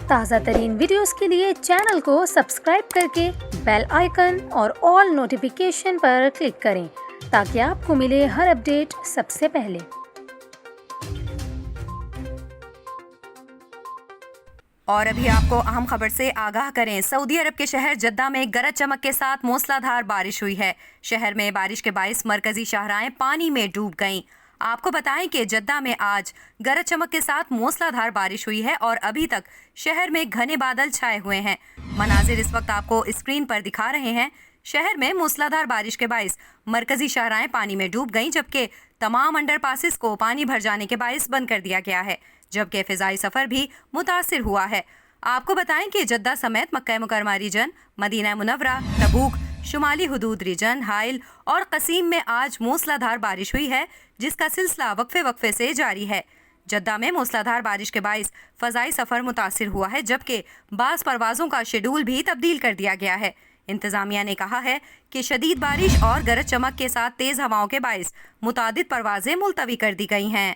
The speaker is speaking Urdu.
تازہ ترین ویڈیوز کے لیے چینل کو سبسکرائب کر کے بیل آئیکن اور آل نوٹیفیکیشن پر کلک کریں تاکہ آپ کو ملے ہر اپڈیٹ سب سے پہلے۔ اور ابھی آپ کو اہم خبر سے آگاہ کریں، سعودی عرب کے شہر جدہ میں گرج چمک کے ساتھ موسلا دھار بارش ہوئی ہے۔ شہر میں بارش کے باعث مرکزی شاہراہیں پانی میں ڈوب گئیں۔ آپ کو بتائیں کہ جدہ میں آج گرج چمک کے ساتھ موسلا دھار بارش ہوئی ہے اور ابھی تک شہر میں گھنے بادل چھائے ہوئے ہیں۔ مناظر اس وقت آپ کو اسکرین پر دکھا رہے ہیں۔ شہر میں موسلا دھار بارش کے باعث مرکزی شاہراہیں پانی میں ڈوب گئیں، جبکہ تمام انڈر پاسز کو پانی بھر جانے کے باعث بند کر دیا گیا ہے، جبکہ فضائی سفر بھی متاثر ہوا ہے۔ آپ کو بتائیں کہ جدہ سمیت مکہ مکرمہ ریجن، مدینہ منورہ، تبوک، شمالی حدود ریجن، حائل اور قصیم میں آج موسلا دھار بارش ہوئی ہے، جس کا سلسلہ وقفے سے جاری ہے۔ جدہ میں موسلا دھار بارش کے باعث فضائی سفر متاثر ہوا ہے، جبکہ بعض پروازوں کا شیڈول بھی تبدیل کر دیا گیا ہے۔ انتظامیہ نے کہا ہے کہ شدید بارش اور گرج چمک کے ساتھ تیز ہواؤں کے باعث متعدد پروازیں ملتوی کر دی گئی ہیں۔